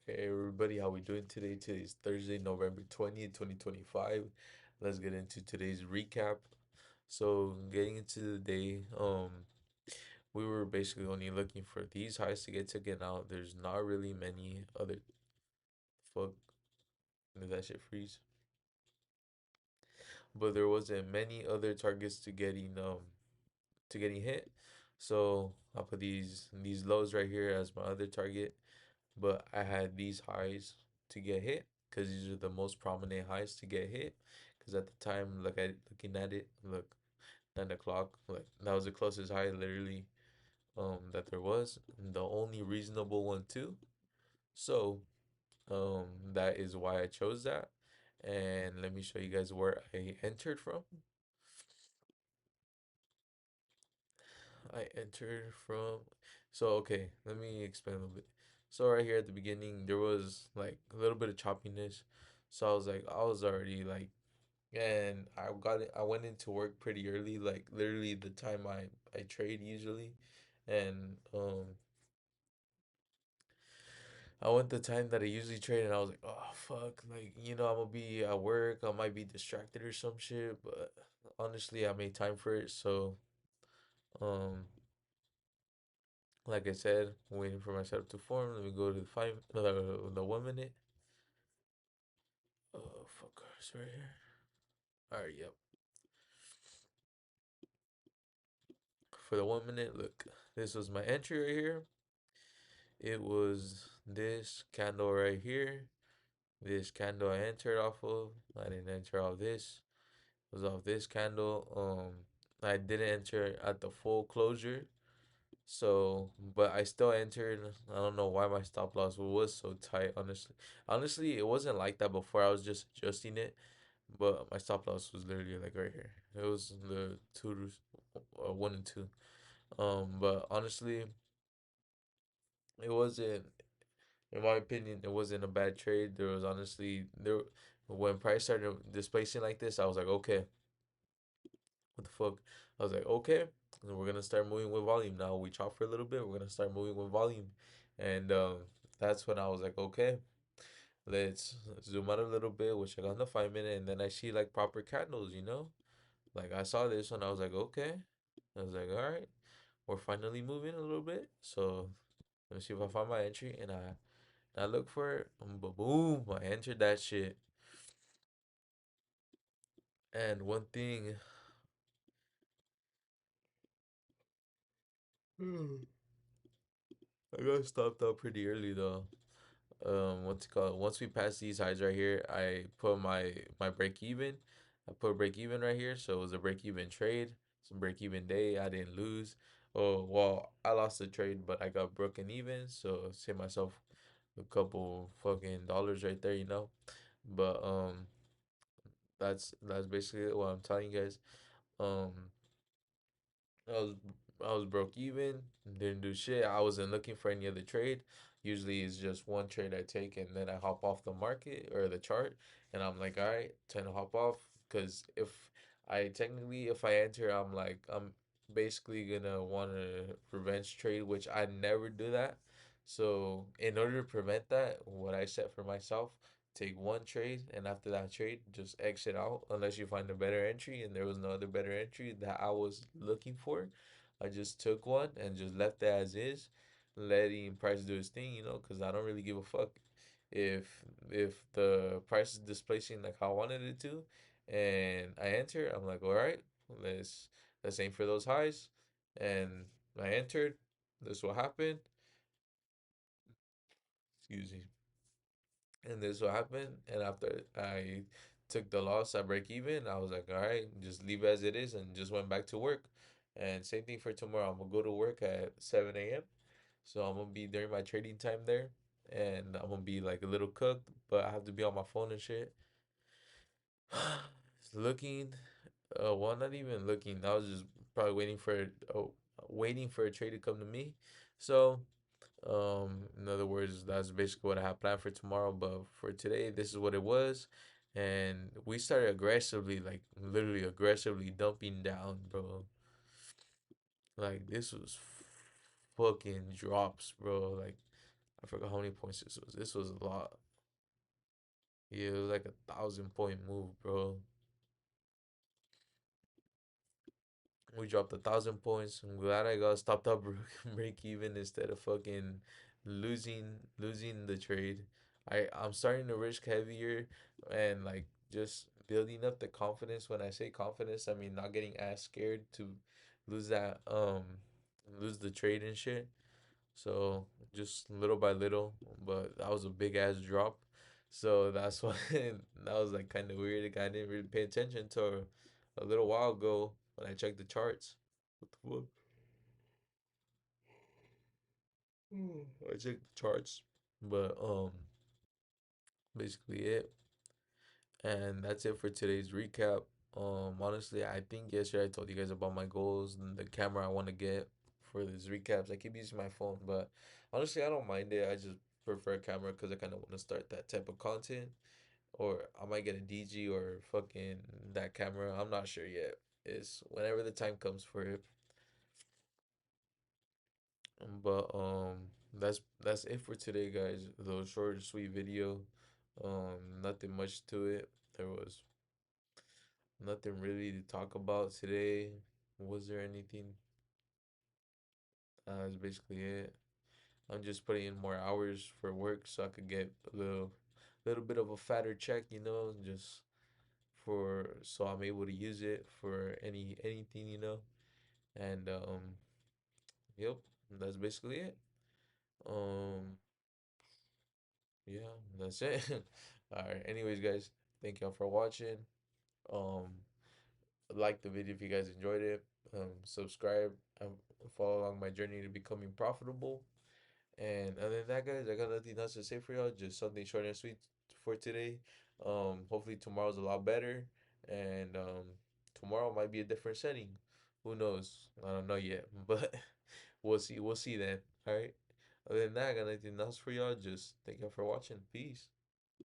Hey everybody, how we doing today? Today's Thursday, November 20th, 2025. Let's get into today's recap. So, getting into the day, we were basically only looking for these highs to get taken out. There's not really many other fuck did that shit freeze? But there wasn't many other targets to getting hit. So I'll put these lows right here as my other target. But I had these highs to get hit because these are the most prominent highs to get hit. Because at the time, looking at it, look, 9 o'clock, like that was the closest high literally that there was, and the only reasonable one too. So that is why I chose that. And let me show you guys where I entered from. I entered from. So okay, let me explain a little bit. So right here at the beginning, there was like a little bit of choppiness. So I was already like, and I went into work pretty early, like literally the time I trade usually, and I went the time that I usually trade, and I was like, oh fuck, like I'm gonna be at work, I might be distracted or some shit, but honestly, I made time for it. So um. Like I said, waiting for my setup to form. Let me go to the 1 minute. Oh, fuckers right here. All right, yep. For the 1 minute, look, this was my entry right here. It was this candle right here. This candle I entered off of. I didn't enter off this. It was off this candle. I didn't enter at the full closure. So, but I still entered. I don't know why my stop loss was so tight, honestly. Honestly, it wasn't like that before. I was just adjusting it. But my stop loss was literally like right here. It was the two, 1 and 2. But honestly, it wasn't. In my opinion, it wasn't a bad trade. There was honestly there when price started displacing like this, I was like, okay, what the fuck? I was like, okay, we're gonna start moving with volume now. We chop for a little bit. We're gonna start moving with volume, and that's when I was like, okay, let's zoom out a little bit. We'll check on the 5 minute, and then I see like proper candles, Like I saw this one, I was like, okay. I was like, all right, we're finally moving a little bit. So let me see if I find my entry, and I look for it. Boom, I entered that shit. And one thing, I got stopped out pretty early though. What's it called? Once we pass these highs right here, I put my break even. I put break even right here, so it was a break even trade. It's a break even day. I didn't lose. Oh well, I lost the trade, but I got broken even. So save myself a couple fucking dollars right there. But that's basically what I'm telling you guys. Um, I was I was broke even, didn't do shit. I wasn't looking for any other trade. Usually it's just one trade I take and then I hop off the market or the chart and I'm like, all right, time to hop off. Cause if I enter, I'm basically gonna want a revenge trade, which I never do that. So in order to prevent that, what I set for myself, take one trade and after that trade, just exit out unless you find a better entry. And there was no other better entry that I was looking for. I just took one and just left it as is, letting price do his thing, because I don't really give a fuck if if the price is displacing like how I wanted it to, and I enter. I'm like, all right, let's aim for those highs, and I entered. This will happen. Excuse me. And this what happened. And after I took the loss, I break even. I was like, all right, just leave it as it is, and just went back to work. And same thing for tomorrow. I'm gonna go to work at 7 a.m. So I'm gonna be during my trading time there, and I'm gonna be like a little cooked, but I have to be on my phone and shit. Looking, well, not even looking. I was just probably waiting for a trade to come to me. So in other words, that's basically what I have planned for tomorrow. But for today, this is what it was. And we started aggressively, like literally aggressively dumping down, bro. Like this was fucking drops, bro. Like I I forgot how many points this was. This was a lot. Yeah, it was like 1,000 point move, bro. We dropped 1,000 points. I'm glad I got stopped up break even instead of fucking losing the trade. I'm starting to risk heavier and like just building up the confidence. When I say confidence, I mean not getting as scared to lose that lose the trade and shit. So just little by little, but that was a big ass drop. So that's why that was like kind of weird. Like, I didn't really pay attention to a little while ago when I checked the charts. What the fuck? I checked the charts, but basically it. And that's it for today's recap. Honestly, I think yesterday I told you guys about my goals and the camera I want to get for these recaps. I keep using my phone, but honestly, I don't mind it. I just prefer a camera because I kind of want to start that type of content. Or I might get a DG or fucking that camera. I'm not sure yet. It's whenever the time comes for it. But that's it for today, guys. The short and sweet video. Nothing much to it. There was nothing really to talk about today. Was there anything? That's basically it. I'm just putting in more hours for work so I could get a little bit of a fatter check, just for so I'm able to use it for anything, And yep, that's basically it. Um, yeah, that's it. All right. Anyways, guys, thank y'all for watching. Um, like the video if you guys enjoyed it. Subscribe and follow along my journey to becoming profitable. And other than that, guys, I got nothing else to say for y'all. Just something short and sweet for today. Hopefully tomorrow's a lot better, and tomorrow might be a different setting. Who knows? I don't know yet, but we'll see. We'll see then. All right. Other than that, I got nothing else for y'all. Just thank y'all for watching. Peace.